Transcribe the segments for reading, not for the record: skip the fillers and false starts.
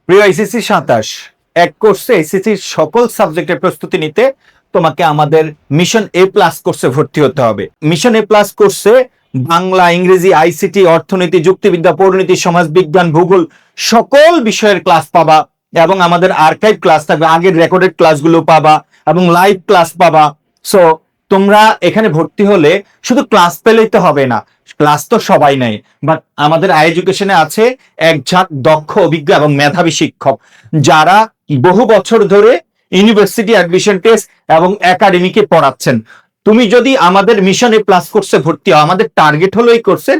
প্রিয় এইচএসসি 27 এক কোর্সে এইচএসসির সকল সাবজেক্টের প্রস্তুতি নিতে তোমাকে আমাদের মিশন এ প্লাস কোর্সে ভর্তি হতে হবে। মিশন এ প্লাস কোর্সে বাংলা, ইংরেজি, আইসিটি, অর্থনীতি, যুক্তিবিদ্যা, পরিণীতি, সমাজবিজ্ঞান, ভূগোল সকল বিষয়ের ক্লাস পাবা এবং আমাদের আর্কাইভ ক্লাস থাকবে, আগের রেকর্ডেড ক্লাসগুলো পাবা এবং লাইভ ক্লাস পাবা। সো তোমরা এখানে ভর্তি হলে শুধু ক্লাস পেলেই তো হবে না, ক্লাস তো সবাই নেয়, বাট আমাদের আই এডুকেশনে আছে এক ঝাঁক দক্ষ, অভিজ্ঞ এবং মেধাবী শিক্ষক যারা বহু বছর ধরে ইউনিভার্সিটি অ্যাডমিশন টেস্ট এবং একাডেমিকে পড়াচ্ছেন। তুমি যদি আমাদের মিশন এ প্লাস কোর্সে ভর্তি হও, আমাদের টার্গেট হলো এই কোর্সের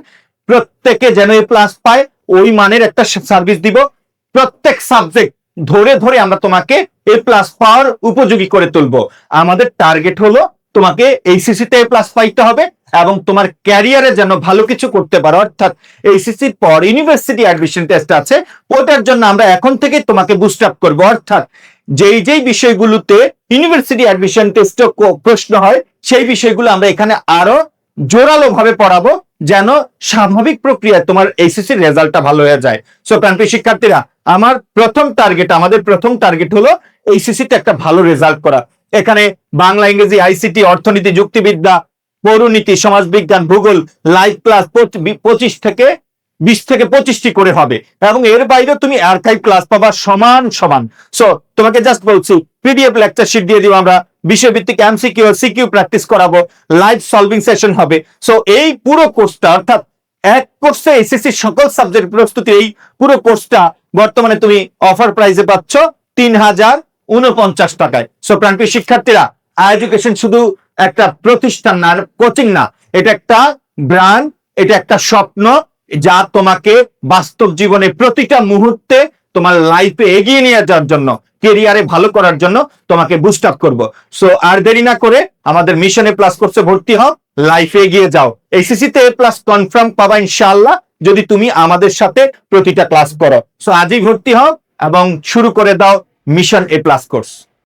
প্রত্যেকে যেন এ প্লাস পায়, ওই মানের একটা সার্ভিস দিব। প্রত্যেক সাবজেক্ট ধরে ধরে আমরা তোমাকে এ প্লাস পাওয়ার উপযোগী করে তুলবো। আমাদের টার্গেট হলো তোমাকে এইচএসসি তে এ প্লাস পাইতে হবে এবং তোমার ক্যারিয়ারে যেন ভালো কিছু করতে পারো। অর্থাৎ এইচএসসির পর ইউনিভার্সিটি অ্যাডমিশন টেস্ট আছে, ওটার জন্য আমরা এখন থেকে তোমাকে বুস্ট আপ করবো। অর্থাৎ যেই যেই বিষয়গুলোতে ইউনিভার্সিটি অ্যাডমিশন টেস্টে প্রশ্ন হয় সেই বিষয়গুলো আমরা এখানে আরো জোরালো ভাবে পড়াবো, যেন স্বাভাবিক প্রক্রিয়ায় তোমার এইচএসসির রেজাল্টটা ভালো হয়ে যায়। সো প্রাণপ্রিয় শিক্ষার্থীরা, আমাদের প্রথম টার্গেট হলো এইচএসসি তে একটা ভালো রেজাল্ট করা। এখানে বাংলা, ইংরেজি, আইসিটি, অর্থনীতি, যুক্তিবিদ্যা, পৌরনীতি, সমাজবিজ্ঞান, ভূগোল লাইভ ক্লাস 25 থেকে 20 থেকে 25টি করে হবে এবং এর বাইরে তুমি আর্কাইভ ক্লাস পাবা সমান সমান। সো তোমাকে জাস্ট বলছি, পিডিএফ লেকচার শিট দিয়ে দিব আমরা, বিষয়ভিত্তিক এমসিকিউ সিকিউ প্র্যাকটিস করাবো, লাইভ সলভিং সেশন হবে। সো এই পুরো কোর্সটা, অর্থাৎ এক কোর্সে এসএসসি সকল সাবজেক্ট প্রস্তুতি, এই পুরো কোর্সটা বর্তমানে তুমি অফার প্রাইসে পাচ্ছ 3049 টাকায়। সো প্রাণপ্রিয় শিক্ষার্থীরা, আই এডুকেশন শুধু একটা প্রতিষ্ঠান না, কোচিং না, এটা একটা ব্র্যান্ড, এটা একটা স্বপ্ন যা তোমাকে বাস্তব জীবনে প্রতিটা মুহূর্তে তোমার লাইফে এগিয়ে নিয়ে যাওয়ার জন্য, কেরিয়ারে ভালো করার জন্য তোমাকে বুস্ট আপ করবো। সো আর দেরি না করে আমাদের মিশন এ প্লাস কোর্সে ভর্তি হও, লাইফে এগিয়ে যাও। এইচএসসি তে এ প্লাস কনফার্ম পাবা ইনশাআল্লাহ, যদি তুমি আমাদের সাথে প্রতিটা ক্লাস করো। সো আজই ভর্তি হও এবং শুরু করে দাও মিশন এ প্লাস কোর্স।